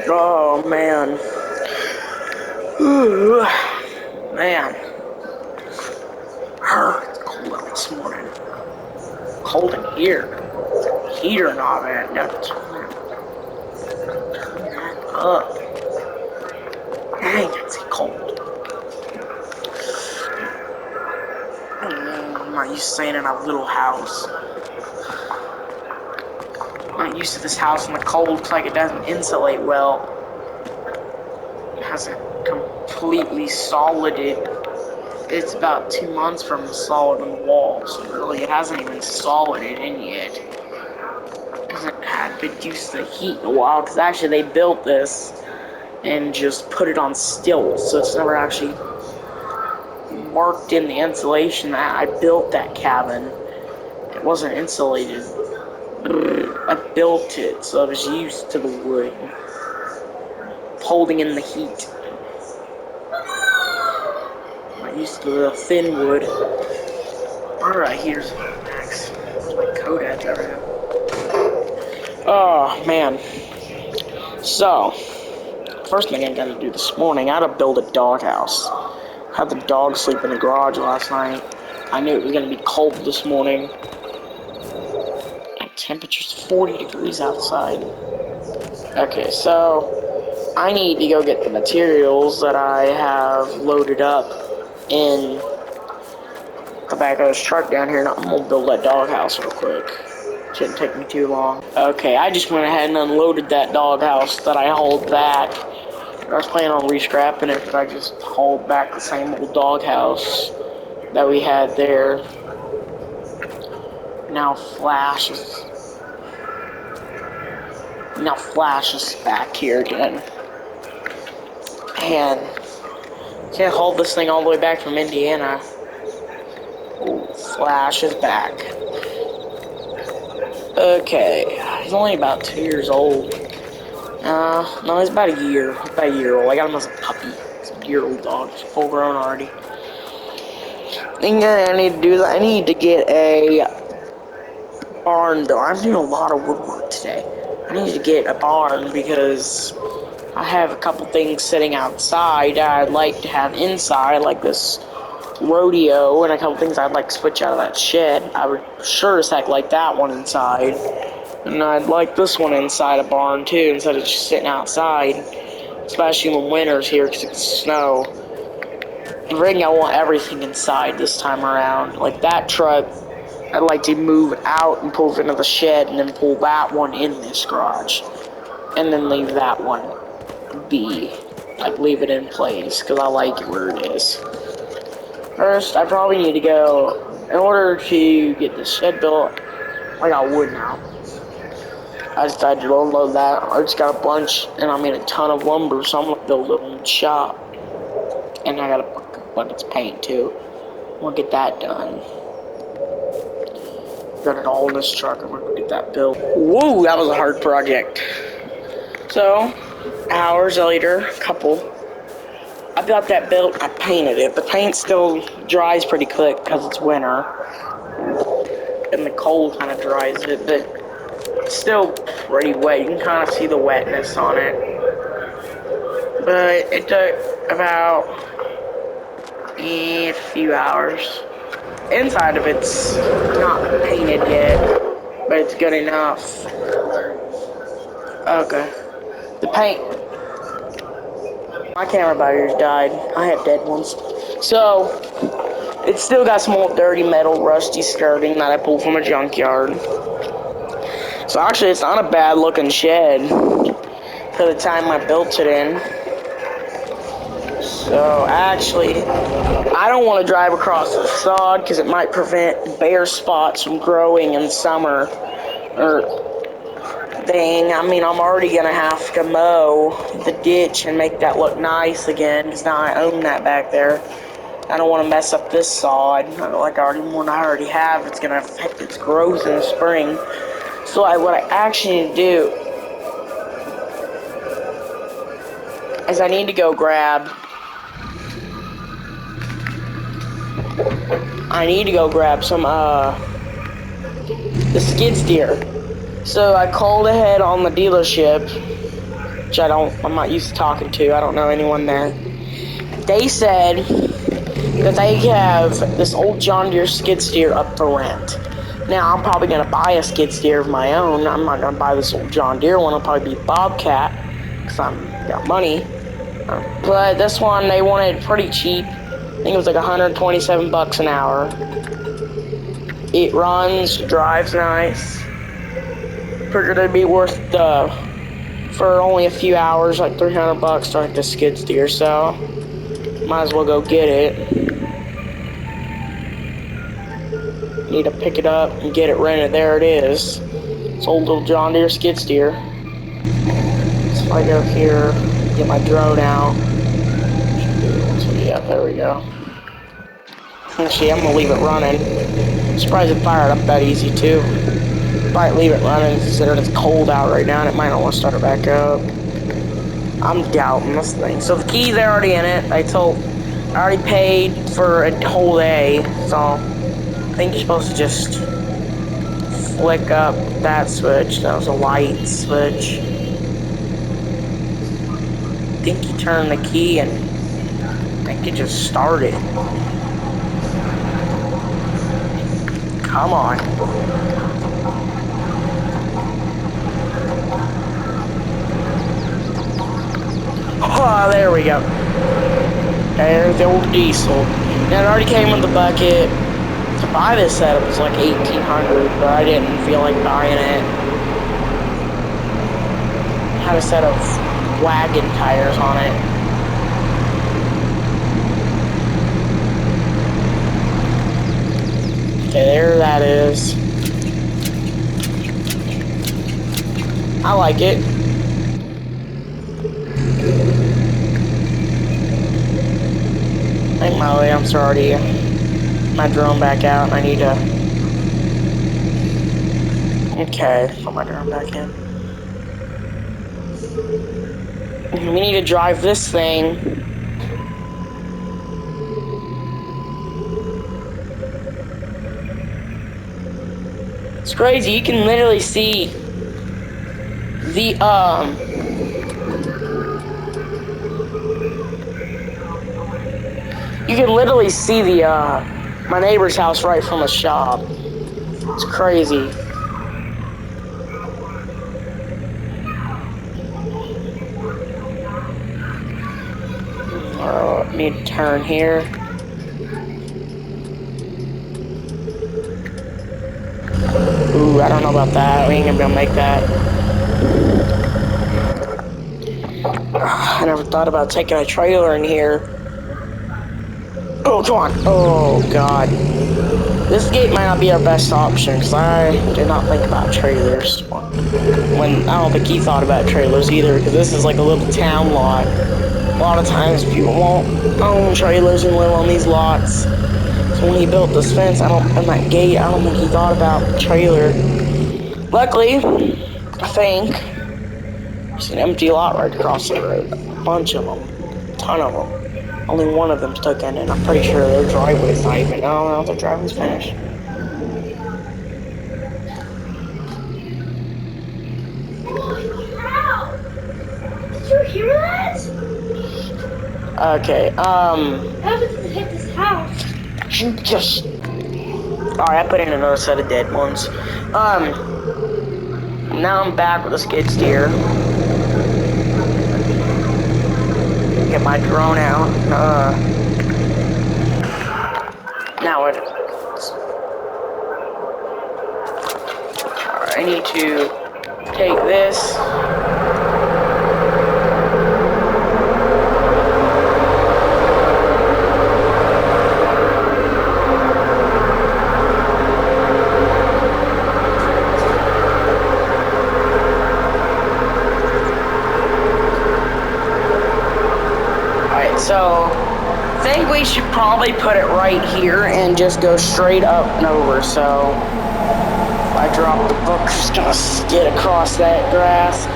Oh man. Ooh, man. It's cold out this morning. Cold in here. Heater and all that. Now turn that up. Dang, it's cold. I'm not used to staying in a little house. I'm not used to this house in the cold. Looks like it doesn't insulate well. It hasn't completely solided. It's about 2 months from solid on the wall, so really it hasn't even solided in yet. It hasn't had been used to the heat in a while, because actually they built this and just put it on stilts, so it's never actually marked in the insulation that I built that cabin. It wasn't insulated. I built it, so I was used to the wood holding in the heat. I'm used to the thin wood. Alright, here's Max. Where's my coat at there? Oh, man. So, first thing I gotta do this morning, I gotta build a doghouse. I had the dog sleep in the garage last night. I knew it was gonna be cold this morning. The temperature's 40 degrees outside. Okay, so I need to go get the materials that I have loaded up in the back of this truck down here, and I'm gonna build that doghouse real quick. Shouldn't take me too long. Okay, I just went ahead and unloaded that doghouse that I hauled back. I was planning on re-scrapping it, but I just hauled back the same old doghouse that we had there. Now Flash is back here again. And can't haul this thing all the way back from Indiana. Ooh, Flash is back. Okay, he's only about 2 years old. No, he's about a year. He's about a year old. I got him as a puppy. He's a year-old dog. He's full grown already. I need to do that. I need to get a barn built. I'm doing a lot of woodwork today. I need to get a barn because I have a couple things sitting outside that I'd like to have inside, like this rodeo, and a couple things I'd like to switch out of that shed. I would sure as heck like that one inside. And I'd like this one inside a barn too, instead of just sitting outside. Especially when winter's here, because it can snow. I think I want everything inside this time around. Like that truck, I'd like to move out and pull it into the shed, and then pull that one in this garage. And then leave that one be. Like, leave it in place, because I like it where it is. First, I probably need to go, in order to get this shed built, I got wood now. I decided to unload that. I just got a bunch, and I made a ton of lumber, so I'm gonna build a little shop. And I got a bunch of paint too. We'll get that done. Got it all in this truck, and we're gonna get that built. Woo, that was a hard project. So, hours later, I got that built. I painted it. The paint still dries pretty quick because it's winter, and the cold kind of dries it, but it's still pretty wet. You can kind of see the wetness on it. But it took about a few hours. Inside of it's not painted yet, but it's good enough. Okay. The paint. My camera batteries died. I have dead ones. So, it's still got some old dirty metal rusty skirting that I pulled from a junkyard. So actually, it's not a bad looking shed for the time I built it in. So actually, I don't want to drive across the sod because it might prevent bare spots from growing in summer. I mean, I'm already going to have to mow the ditch and make that look nice again because now I own that back there. I don't want to mess up this sod. Like one I already have, it's going to affect its growth in the spring. So what I actually need to do is I need to go grab some, the skid steer. So I called ahead on the dealership which I'm not used to talking to. I don't know anyone there. They said that they have this old John Deere skid steer up for rent. Now, I'm probably going to buy a skid steer of my own. I'm not going to buy this old John Deere one. It'll probably be Bobcat, because I've got money. But this one, they wanted pretty cheap. I think it was like 127 bucks an hour. It runs, drives nice. Figured it'd be worth for only a few hours, like 300 bucks to rent the skid steer, so might as well go get it. Need to pick it up and get it rented. There it is. It's old little John Deere skid steer. So if I go here, get my drone out. So yeah, there we go. Actually, I'm gonna leave it running. I'm surprised it fired up that easy too. Probably leave it running considering it's cold out right now and it might not want to start it back up. I'm doubting this thing. So the key's already in it. I already paid for a whole day, so I think you're supposed to just flick up that switch. That was a light switch. I think you turn the key and I think it just started. Come on. Oh, there we go. There's the old diesel. Now, it already came with the bucket. To buy this set, it was like $1,800, but I didn't feel like buying it. Had a set of wagon tires on it. Okay, there that is. I like it. I think my lamps are already my drone back out and I need to put my drone back in. We need to drive this thing. It's crazy, you can literally see the you can literally see my neighbor's house right from the shop. It's crazy. I need to turn here. Ooh, I don't know about that. We ain't gonna be able to make that. I never thought about taking a trailer in here. Oh, come on. Oh, God. This gate might not be our best option, because I did not think about trailers. I don't think he thought about trailers either, because this is like a little town lot. A lot of times people won't own trailers and live on these lots. So when he built this fence, and that gate, I don't think he thought about trailer. Luckily, I think, there's an empty lot right across the road. A bunch of them. A ton of them. Only one of them's taken, and I'm pretty sure their driveway's not even. I don't know if their driveway's finished. Did you hear that? Okay, What happened to hit this house? Alright, I put in another set of dead ones. Now I'm back with a skid steer. Get my drone out. Now what? Alright, I need to take this. So, I think we should probably put it right here and just go straight up and over. So, if I drop the book, it's gonna skid across that grass.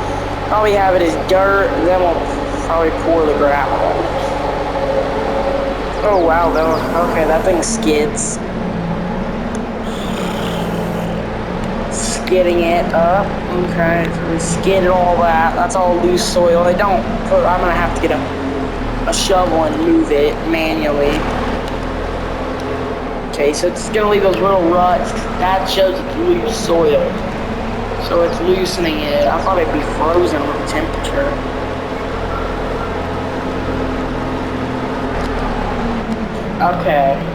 Probably have it as dirt, and then we'll probably pour the gravel. Oh wow, though. Okay, that thing skids. skidding it up. Okay, so we skidded all that. That's all loose soil. I'm gonna have to get a shovel and move it manually. Okay, so it's gonna leave those little ruts. That shows it's loose soil. So it's loosening it. I thought it'd be frozen with the temperature. Okay.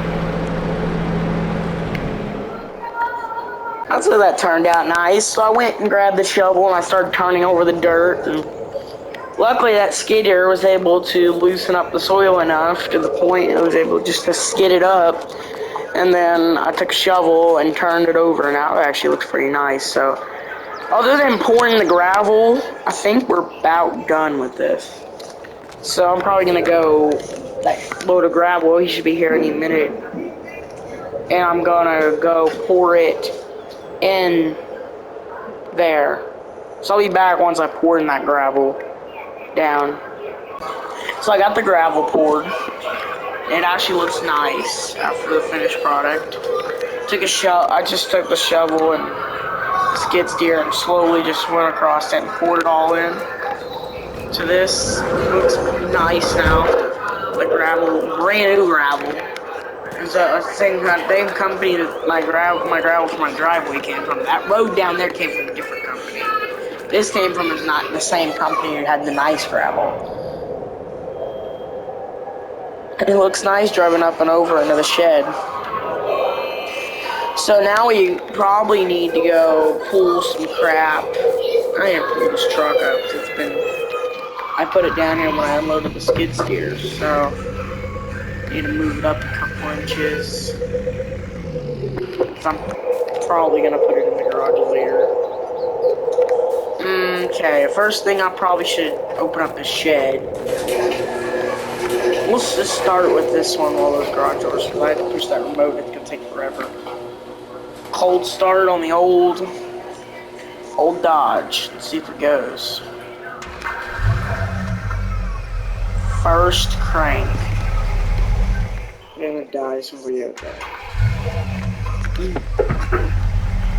That's how that turned out nice. So I went and grabbed the shovel and I started turning over the dirt. And luckily that skidder was able to loosen up the soil enough to the point it was able just to skid it up. And then I took a shovel and turned it over, and now it actually looks pretty nice. So other than pouring the gravel, I think we're about done with this. So I'm probably gonna go that load of gravel. He should be here any minute, and I'm gonna go pour it in there. So I'll be back once I pour in that gravel down. So I got the gravel poured. It actually looks nice after the finished product. I just took the shovel and skid steer and slowly just went across it and poured it all in. So this looks nice now. The gravel, brand new gravel. There's a same company that my gravel for my driveway came from. That road down there came from a different company. This came from not the same company that had the nice gravel. And it looks nice driving up and over into the shed. So now we probably need to go pull some crap. I need to pull this truck up because I put it down here when I unloaded the skid steers, so I need to move it up a couple inches. So I'm probably going to put it in the garage later. Okay, first thing I probably should open up the shed. Let's just start with this one while those garage doors, because I had to push that remote, it's going to take forever. Cold start on the old Dodge. Let's see if it goes. First crank. And it dies when we get that.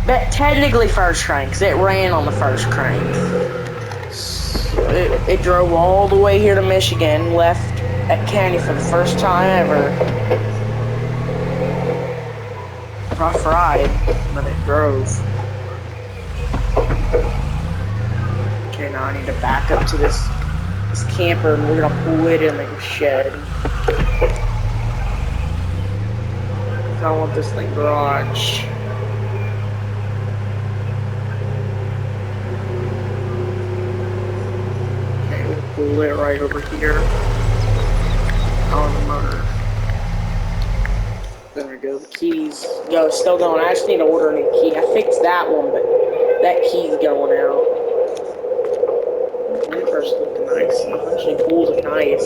But technically first crank, because it ran on the first crank. So it drove all the way here to Michigan, left at Candy for the first time ever. Rough ride, but it drove. Okay, now I need to back up to this camper and we're gonna pull it in the shed. I don't want this thing garage. Okay, we'll pull it right over here on the motor. There we go, the keys go, still going. I just need to order a new key. I fixed that one, but that key's going out. That first looking nice. Actually, pulls it nice.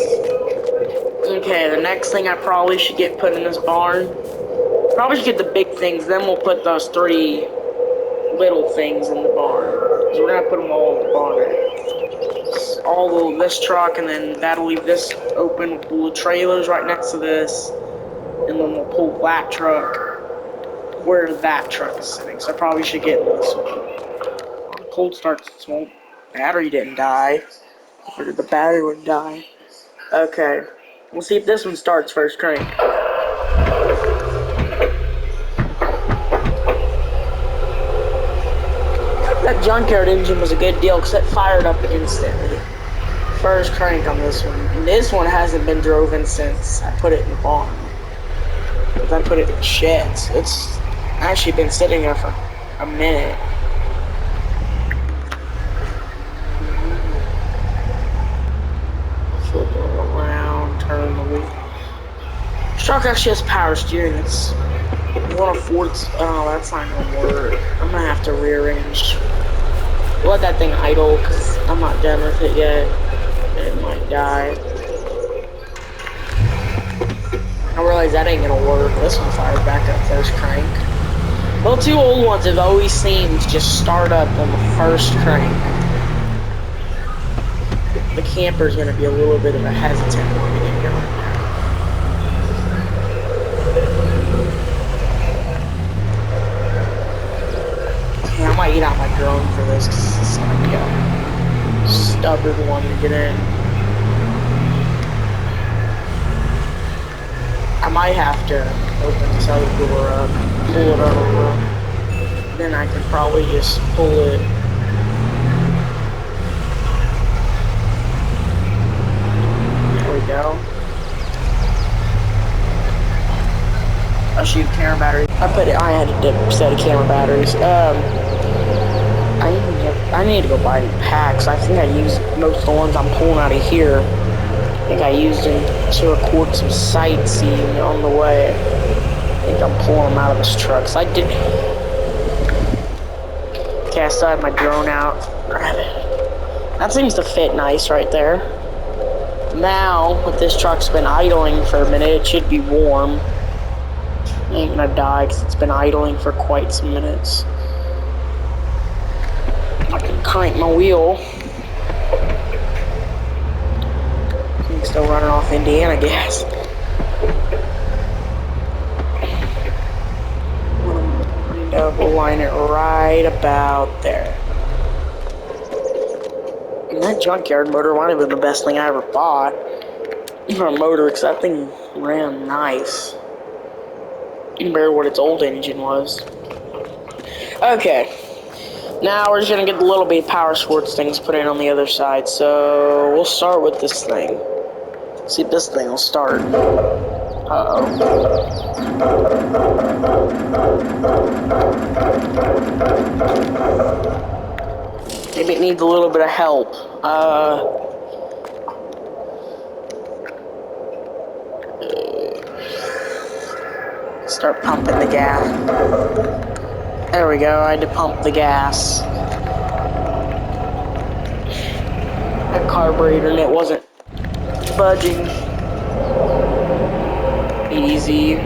Okay, the next thing I probably should get put in this barn. Probably should get the big things, then we'll put those 3 little things in the barn. So we're gonna put them all in the barn. All of this truck, and then that'll leave this open. We'll pull the trailers right next to this, and then we'll pull that truck where that truck is sitting. So I probably should get this one. Cold start, small battery didn't die. I figured the battery would die. Okay, we'll see if this one starts first crank. That junkyard engine was a good deal because it fired up instantly. First crank on this one. And this one hasn't been driven since I put it in the barn. Because I put it in the sheds. It's actually been sitting there for a minute. Flip it around, turn the wheel. This truck actually has power steering. It's one of Ford's. Oh, that's not gonna work. I'm gonna have to rearrange. Let that thing idle because I'm not done with it yet. It might die. I realize that ain't gonna work. This one fired back up first crank. Well, 2 old ones have always seemed to just start up on the first crank. The camper's gonna be a little bit of a hesitant when we get going. might get out my drone for this because it's like a stubborn one to get in. I might have to open this other door up, pull it over, then I can probably just pull it. There we go. I'll shoot camera batteries. I had a set of camera batteries. I need to go buy new packs. I think I used most of the ones I'm pulling out of here. I think I used them to record some sightseeing on the way. I think I'm pulling them out of this truck. So I did. Okay, I still have my drone out. Grab it. That seems to fit nice right there. Now, if this truck's been idling for a minute, it should be warm. I ain't gonna die because it's been idling for quite some minutes. I can crank my wheel. I'm still running off Indiana gas. We'll line it right about there. And that junkyard motor might have been the best thing I ever bought. For a motor, because that thing ran nice. Even better what its old engine was. Okay. Now we're just gonna get the little bit of power sports things put in on the other side. So we'll start with this thing. See if this thing will start. Uh-oh. Maybe it needs a little bit of help. Start pumping the gas. There we go, I had to pump the gas. The carburetor and it wasn't budging. Easy.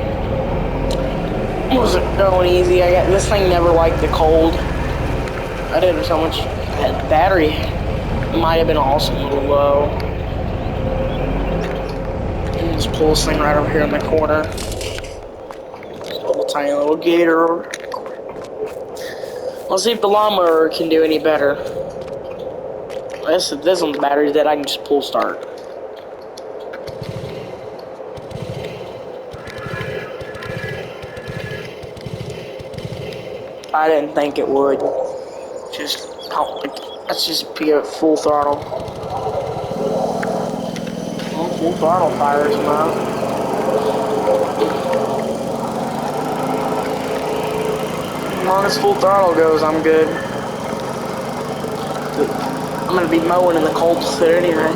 Wasn't going easy. This thing never liked the cold. I did so much. That battery might have been also a little low. Just pull this thing right over here in the corner. Just a little tiny little gator. Let's see if the lawnmower can do any better. This one's battery that I can just pull start. I didn't think it would. Let's just be at full throttle. Well, full throttle fires them up. As long as full throttle goes, I'm good. I'm gonna be mowing in the cold fit anyway.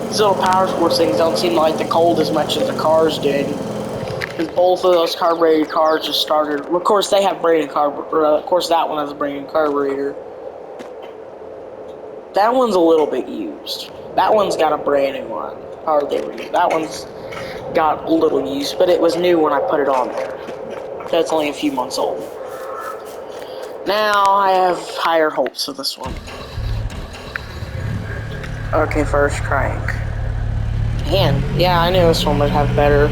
These little power sports things don't seem like the cold as much as the cars did. Because both of those carbureted cars just started. Of course, they have brand new carburetor. Of course, that one has a brand new carburetor. That one's a little bit used. That one's got a brand new one. Hardly ever used. That one's got a little used, but it was new when I put it on there. That's only a few months old. Now I have higher hopes of this one. Okay, first crank. Man, yeah, I knew this one would have better.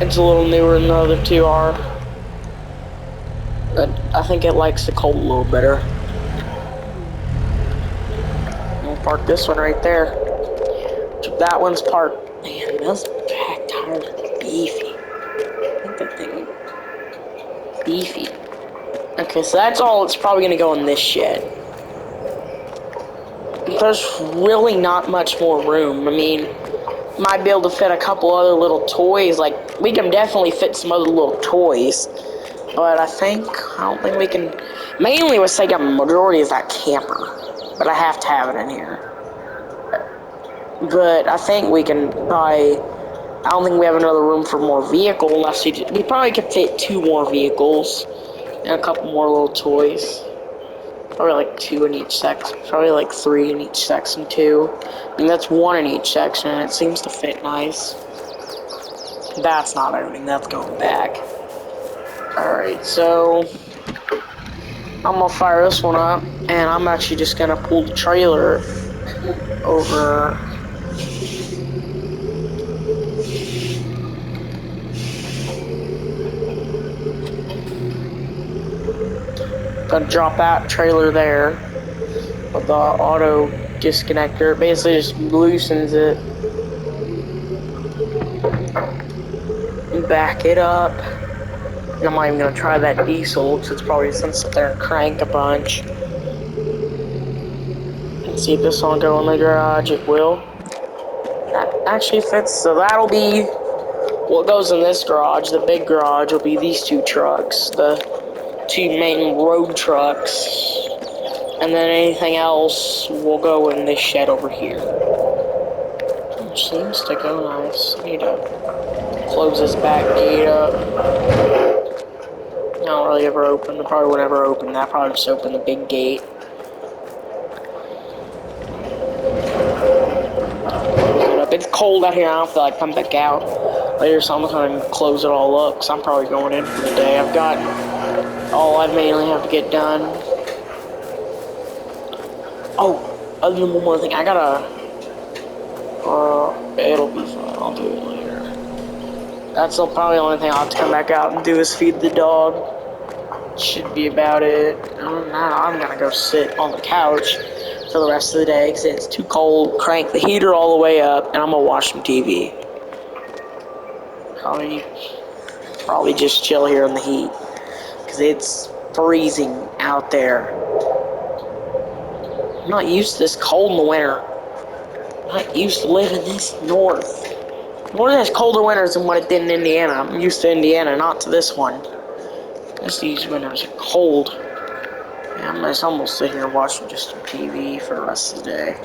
It's a little newer than the other two are. But I think it likes the cold a little better. We'll park this one right there. That one's parked. Man, those back tires are beefy. I think that thing is beefy. Okay, so that's all. It's probably going to go in this shed. There's really not much more room. I mean, might be able to fit a couple other little toys. Like, we can definitely fit some other little toys. But I don't think we can. Mainly, let's take a majority of that camper. But I have to have it in here. But I think we can probably. I don't think we have another room for more vehicle unless we probably could fit 2 more vehicles. And a couple more little toys. Probably like 2 in each section. Probably like 3 in each section too. I mean, that's 1 in each section, and it seems to fit nice. That's not owning, that's going back. Alright, so I'm gonna fire this one up, and I'm actually just gonna pull the trailer over. Gonna drop that trailer there with the auto disconnector. It basically just loosens it. Back it up. And I'm not even gonna try that diesel because it's probably just gonna sit there and crank a bunch. And see if this will go in the garage. It will. That actually fits. So that'll be what goes in this garage. The big garage will be these two trucks, the two main road trucks. And then anything else will go in this shed over here. Which seems to go nice. I need to close this back gate up. I don't really ever open. I probably won't ever open that. Probably just open the big gate. Close it up. It's cold out here. I don't feel like coming back out later, so I'm gonna close it all up because I'm probably going in for the day. I've got all I mainly have to get done. Oh, other than one more thing, I gotta. It'll be fun. I'll do it later. That's probably the only thing I'll have to come back out and do is feed the dog. Should be about it. Other than that, I'm gonna go sit on the couch for the rest of the day because it's too cold. Crank the heater all the way up, and I'm gonna watch some TV. Probably just chill here in the heat because it's freezing out there. I'm not used to this cold in the winter. I'm not used to living this north. North has colder winters than what it did in Indiana. I'm used to Indiana, not to this one. These winters are cold. Yeah, I'm just almost sit here watching just some TV for the rest of the day.